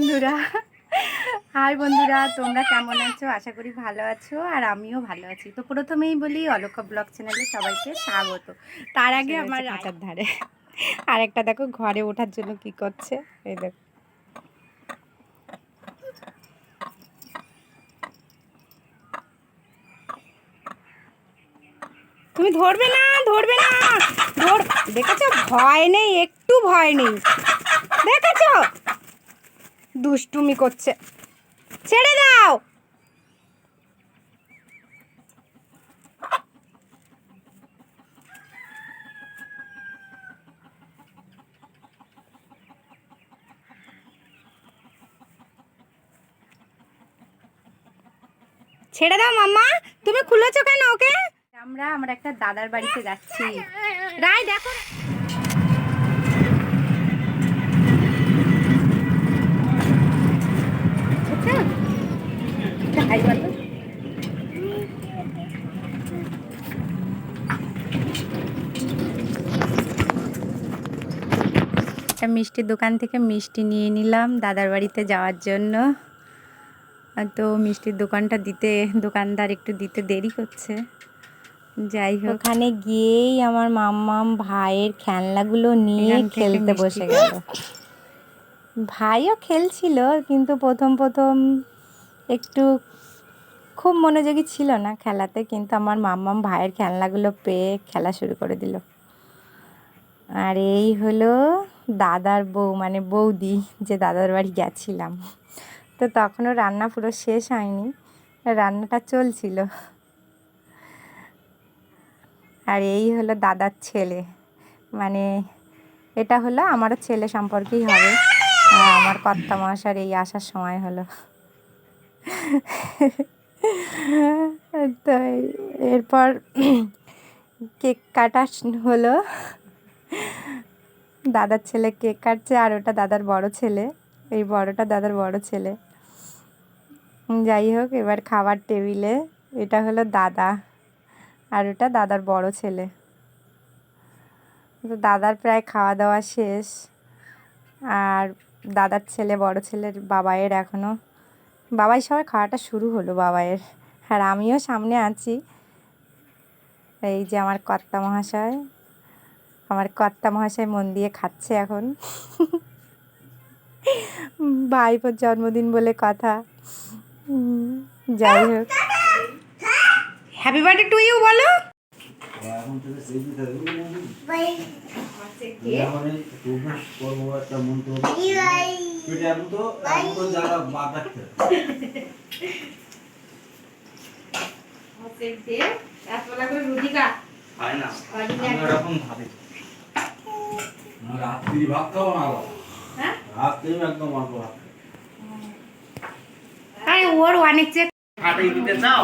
বন্ধুরা, হাই বন্ধুরা, তোমরা কেমন আছো? আশা করি ভালো আছো, আর আমিও ভালো আছি। তো প্রথমেই বলি অলকা ব্লগ চ্যানেলে সবাইকে স্বাগত। তার আগে আমার কাঁচার ধারে আর একটা দেখো ঘরে ওঠার জন্য কি করছে, এই দেখো। তুমি ধরবে না, ধরবে না, দেখেছো? ভয় নেই, একটু ভয় নেই, দেখেছো? দুষ্টুমি করছে, ছেড়ে দাও। ছেড়ে দাও মাম্মা, তুমি খুলেছো কেন ওকে? আমরা একটা দাদার বাড়িতে যাচ্ছি। রাই দেখো, একটা মিষ্টির দোকান থেকে মিষ্টি নিয়ে নিলাম দাদার বাড়িতে যাওয়ার জন্য। তো মিষ্টির দোকানদার একটু দিতে দেরি করছে। যাই হোক, ওখানে গিয়েই আমার মাম্মাম ভাইয়ের খেলনাগুলো নিয়ে খেলতে বসে গেল। ভাইও খেলছিল, কিন্তু প্রথম একটু খুব মনোযোগী ছিল না খেলাতে, কিন্তু আমার মাম্মাম ভাইয়ের খেলনাগুলো পেয়ে খেলা শুরু করে দিল। আর এই হলো দাদার বউ, মানে বৌদি, যে দাদার বাড়ি গেছিলাম। তো তখনও রান্না পুরো শেষ হয়নি, রান্নাটা চলছিল। আর এই হলো দাদার ছেলে, মানে এটা হলো আমারও ছেলে সম্পর্কেই হবে। আর আমার কর্তা মশার এই আসার সময় হলো। তো এরপর কেক কাটা হলো। দাদার ছেলে কেক কাটছে, আর ওটা দাদার বড় ছেলে, এই বড়টা দাদার বড় ছেলে। যাই হোক, এবার খাবার টেবিলে এটা হলো দাদা, আর ওটা দাদার বড় ছেলে। তো দাদার প্রায় খাওয়া দাওয়া শেষ, আর দাদার ছেলে বড় ছেলের বাবাইয়ের এখনও বাবাই সবার খাওয়াটা শুরু হলো বাবাইয়ের। আর আমিও সামনে আছি। এই যে আমার কর্তা মহাশয় মন দিয়ে খাচ্ছে এখন। ভাইপোর জন্মদিন বলে কথা। যাই হোক, হ্যাপি বার্থডে টু ইউ বলো। রাত্রি ভাত খাবো না, রাত্রি একদম অল্প ভাত। ওর অনেক চেক দিতে চাও?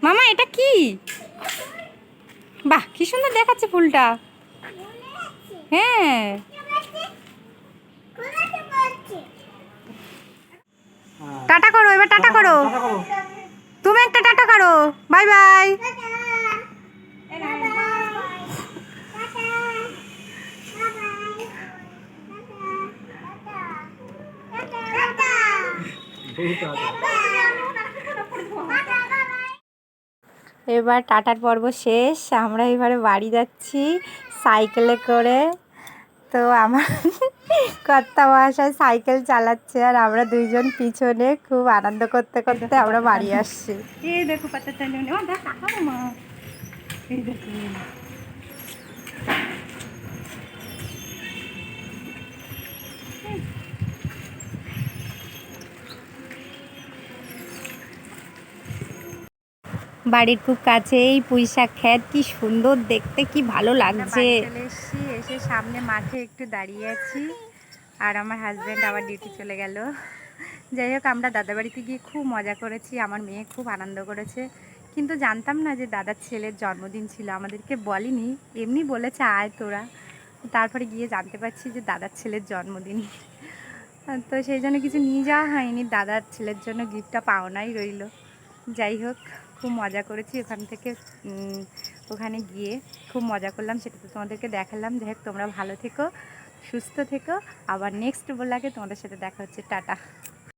মামা এটা কি? বাহ, কি সুন্দর দেখাচ্ছে ফুলটা। হ্যাঁ, টাটা করো, এবার টাটা করো। তুমি একটা টাটা করো, বাই বাই। এবার টাটার পর্ব শেষ, আমরা এবারে বাড়ি যাচ্ছি সাইকেলে করে। তো আমার কর্তা মহাশয় সাইকেল চালাচ্ছে, আর আমরা দুইজন পিছনে খুব আনন্দ করতে করতে আমরা বাড়ি আসছি। এই দেখো পাতাটা নিয়ে মা, এই দেখো। বাড়ির খুব কাছেই পুঁইশাক ক্ষেত, কি সুন্দর দেখতে, কি ভালো লাগছে। চলে এসেছি, এসে সামনে মাঠে একটু দাঁড়িয়ে আছি, আর আমার হাজব্যান্ড আবার ডিউটি চলে গেল। যাই হোক, আমরা দাদার বাড়িতে গিয়ে খুব মজা করেছি, আমার মেয়ে খুব আনন্দ করেছে। কিন্তু জানতাম না যে দাদার ছেলের জন্মদিন ছিল, আমাদেরকে বলেনি, এমনি বলেছে আয় তোরা। তারপরে গিয়ে জানতে পারছি যে দাদার ছেলের জন্মদিন। তো সেই জন্য কিছু নিয়ে যাওয়া হয়নি, দাদার ছেলের জন্য গিফটটা পাওনাই রইল। যাই হোক, খুব মজা করেছি। ওখান থেকে ওখানে গিয়ে খুব মজা করলাম, সেটা তো তোমাদেরকে দেখালাম। যাই হোক, তোমরা ভালো থেকো, সুস্থ থেকো। আবার নেক্সট ব্লগে তোমাদের সাথে দেখা হচ্ছে। টাটা।